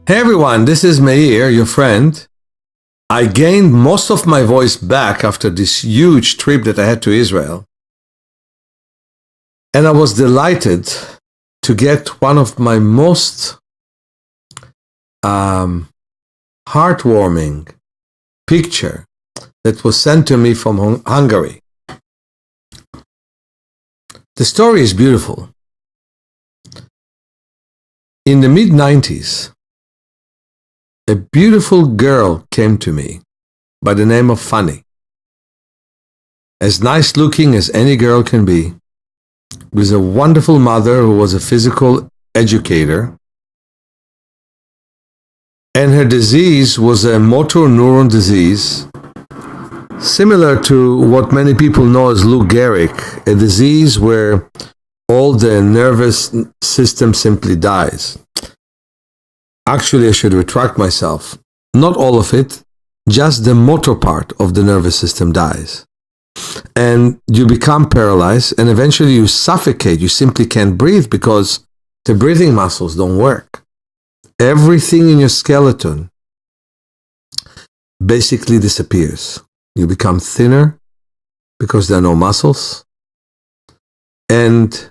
Hey everyone, this is Meir, your friend. I gained most of my voice back after this huge trip that I had to Israel. And I was delighted to get one of my most heartwarming picture that was sent to me from Hungary. The story is beautiful. In the mid-90s, a beautiful girl came to me by the name of Fanny. As nice looking as any girl can be, with a wonderful mother who was a physical educator, and her disease was a motor neuron disease, similar to what many people know as Lou Gehrig, a disease where all the nervous system simply dies. Actually, I should retract myself. Not all of it, just the motor part of the nervous system dies. And you become paralyzed, and eventually you suffocate. You simply can't breathe because the breathing muscles don't work. Everything in your skeleton basically disappears. You become thinner because there are no muscles. And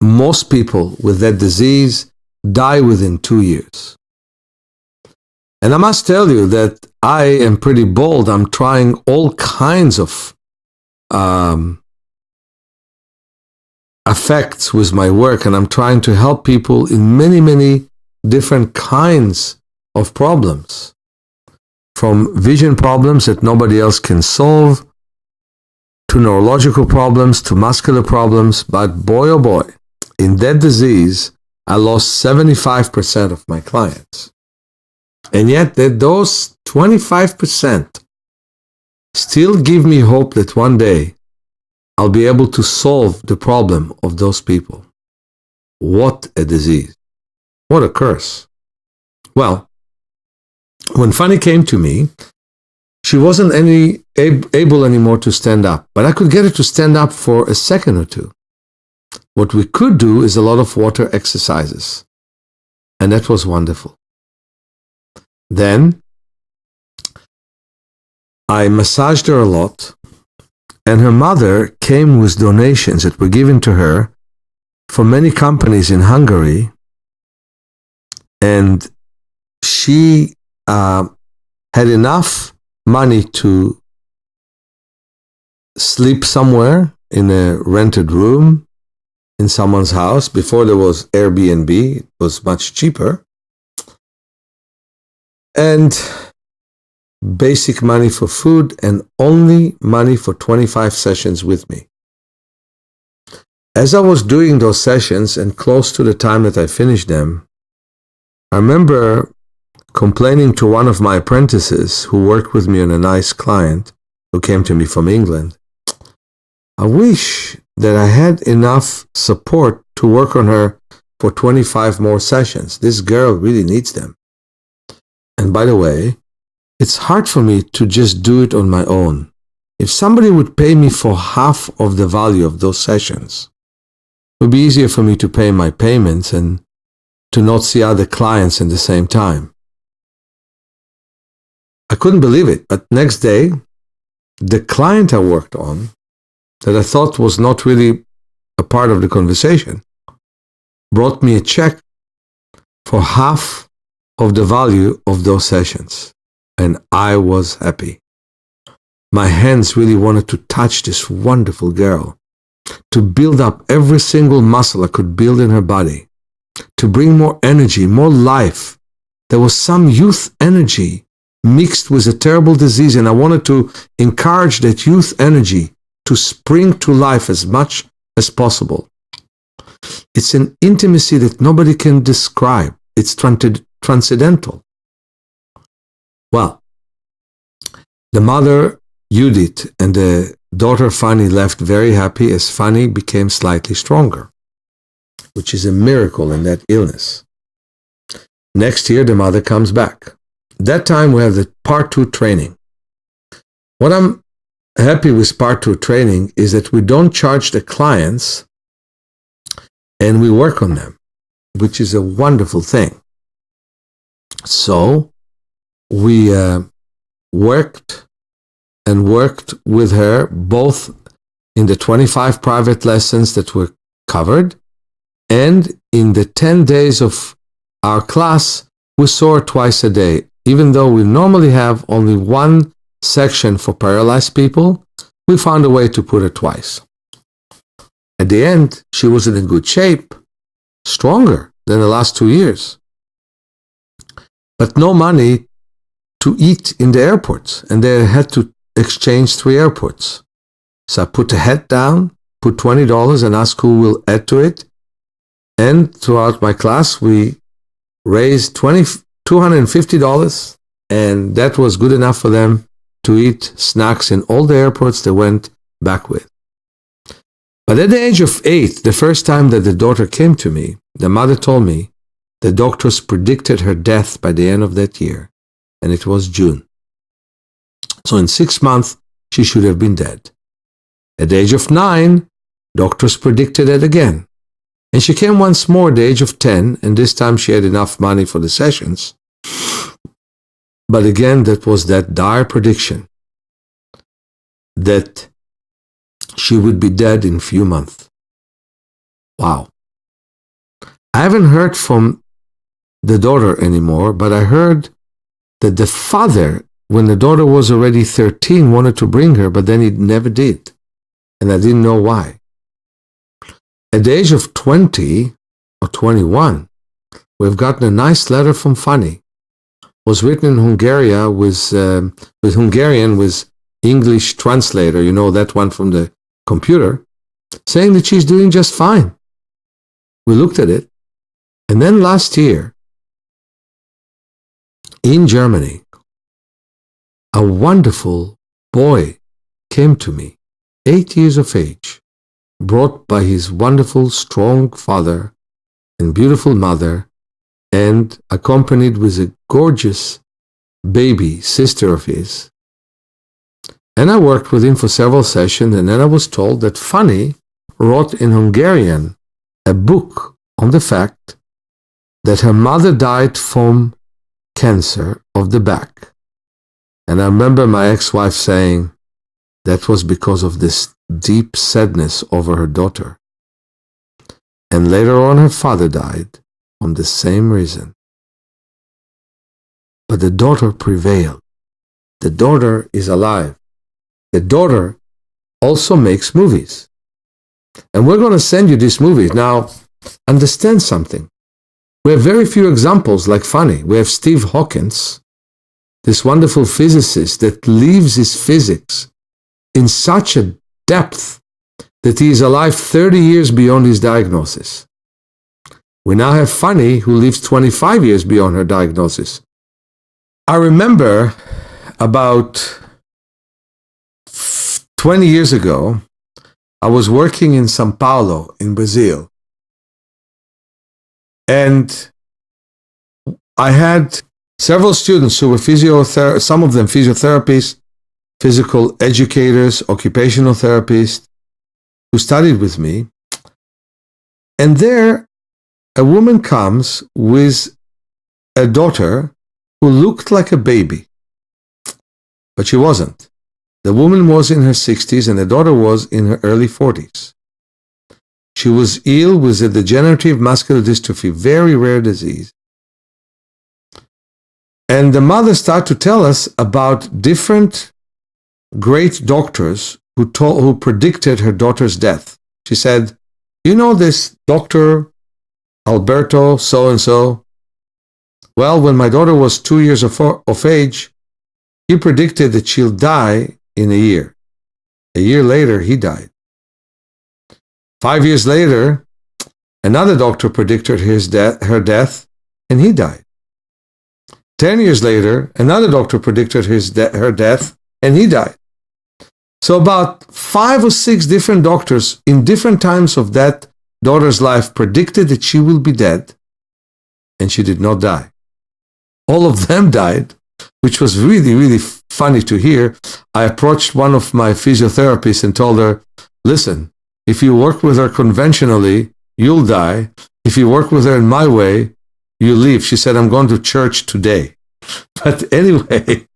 most people with that disease die within 2 years. And I must tell you that I am pretty bold. I'm trying all kinds of effects with my work, and I'm trying to help people in many, many different kinds of problems. From vision problems that nobody else can solve, to neurological problems, to muscular problems. But boy, oh boy, in that disease, I lost 75% of my clients. And yet those 25% still give me hope that one day I'll be able to solve the problem of those people. What a disease. What a curse. Well, when Fanny came to me, she wasn't able anymore to stand up, but I could get her to stand up for a second or two. What we could do is a lot of water exercises, and that was wonderful. Then I massaged her a lot, and her mother came with donations that were given to her from many companies in Hungary, and she had enough money to sleep somewhere in a rented room in someone's house. Before there was Airbnb, it was much cheaper. And basic money for food, and only money for 25 sessions with me. As I was doing those sessions and close to the time that I finished them, I remember complaining to one of my apprentices who worked with me on a nice client who came to me from England. I wish that I had enough support to work on her for 25 more sessions. This girl really needs them. And by the way, it's hard for me to just do it on my own. If somebody would pay me for half of the value of those sessions, it would be easier for me to pay my payments and to not see other clients at the same time. I couldn't believe it, but next day, the client I worked on, that I thought was not really a part of the conversation, brought me a check for half of the value of those sessions. And I was happy. My hands really wanted to touch this wonderful girl, to build up every single muscle I could build in her body, to bring more energy, more life. There was some youth energy mixed with a terrible disease, and I wanted to encourage that youth energy to spring to life as much as possible. It's an intimacy that nobody can describe. It's transcendental. Well, the mother, Judith, and the daughter, Fanny, left very happy as Fanny became slightly stronger, which is a miracle in that illness. Next year, the mother comes back. That time, we have the part 2 training. What I'm happy with part 2 training is that we don't charge the clients, and we work on them. which is a wonderful thing. So we worked with her both in the 25 private lessons that were covered, and in the 10 days of our class, we saw her twice a day. Even though we normally have only one section for paralyzed people, we found a way to put her twice. At the end, she was in a good shape, stronger than the last 2 years. But no money to eat in the airports, and they had to exchange 3 airports. So I put the head down, put $20 and asked who will add to it. And throughout my class, we raised $250, and that was good enough for them to eat snacks in all the airports they went back with. But at the age of 8, the first time that the daughter came to me, the mother told me the doctors predicted her death by the end of that year, and it was June. So in 6 months, she should have been dead. At the age of 9, doctors predicted it again. And she came once more at the age of 10, and this time she had enough money for the sessions. But again, that was that dire prediction that she would be dead in a few months. Wow. I haven't heard from the daughter anymore, but I heard that the father, when the daughter was already 13, wanted to bring her, but then he never did. And I didn't know why. At the age of 20 or 21, we've gotten a nice letter from Fanny. It was written in Hungarian with English translator, you know, that one from the computer, saying that she's doing just fine. We looked at it. And then last year, in Germany, a wonderful boy came to me, 8 years of age, brought by his wonderful, strong father and beautiful mother, and accompanied with a gorgeous baby sister of his. And I worked with him for several sessions, and then I was told that Fanny wrote in Hungarian a book on the fact that her mother died from cancer of the back. And I remember my ex-wife saying that was because of this deep sadness over her daughter. And later on her father died from the same reason. But the daughter prevailed. The daughter is alive. The daughter also makes movies. And we're going to send you these movies. Now, understand something. We have very few examples like Fanny. We have Steve Hawkins, this wonderful physicist that leaves his physics in such a depth that he is alive 30 years beyond his diagnosis. We now have Fanny, who lives 25 years beyond her diagnosis. I remember about 20 years ago, I was working in São Paulo in Brazil. And I had several students who were some of them physiotherapists, physical educators, occupational therapists, who studied with me. And there, a woman comes with a daughter who looked like a baby, but she wasn't. The woman was in her 60s and the daughter was in her early 40s. She was ill with a degenerative muscular dystrophy, very rare disease. And the mother started to tell us about different great doctors who predicted her daughter's death. She said, you know this Dr. Alberto so-and-so? Well, when my daughter was 2 years of age, he predicted that she'll die in a year. A year later, he died. 5 years later, another doctor predicted her death, and he died. 10 years later, another doctor predicted her death, and he died. So about 5 or 6 different doctors in different times of that daughter's life predicted that she will be dead, and she did not die. All of them died, which was really, really funny to hear. I approached one of my physiotherapists and told her, listen, if you work with her conventionally, you'll die. If you work with her in my way, you leave. She said, I'm going to church today. But anyway,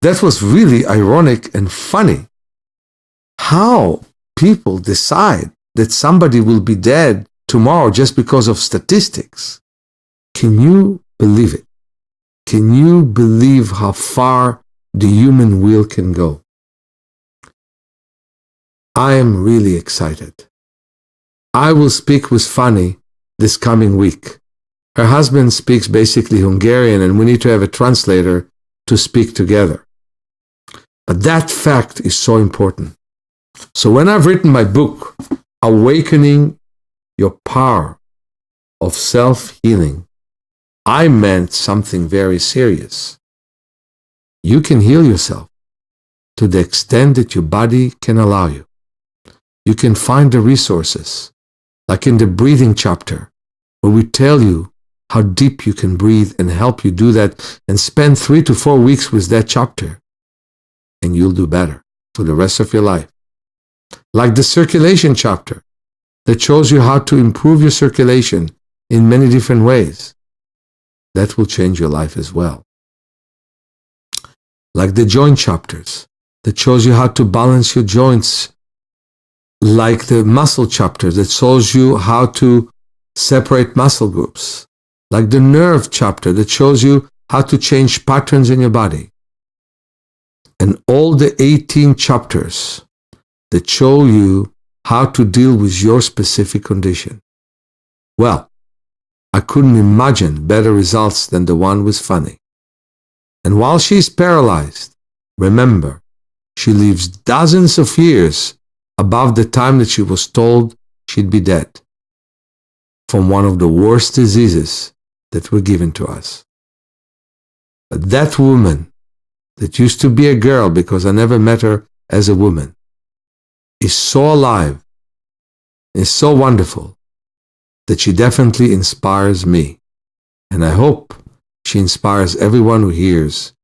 that was really ironic and funny. How people decide that somebody will be dead tomorrow just because of statistics. Can you believe it? Can you believe how far the human will can go? I am really excited. I will speak with Fanny this coming week. Her husband speaks basically Hungarian, and we need to have a translator to speak together. But that fact is so important. So when I've written my book, Awakening Your Power of Self-Healing, I meant something very serious. You can heal yourself to the extent that your body can allow you. You can find the resources, like in the breathing chapter, where we tell you how deep you can breathe and help you do that, and spend 3 to 4 weeks with that chapter, and you'll do better for the rest of your life. Like the circulation chapter that shows you how to improve your circulation in many different ways. That will change your life as well. Like the joint chapters that shows you how to balance your joints. Like the muscle chapter that shows you how to separate muscle groups. Like the nerve chapter that shows you how to change patterns in your body. And all the 18 chapters that show you how to deal with your specific condition. Well, I couldn't imagine better results than the one with Fanny. And while she's paralyzed, remember, she lives dozens of years above the time that she was told she'd be dead from one of the worst diseases that were given to us. But that woman that used to be a girl, because I never met her as a woman, is so alive, is so wonderful, that she definitely inspires me. And I hope she inspires everyone who hears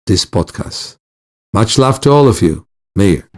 this podcast. Much love to all of you. Meir.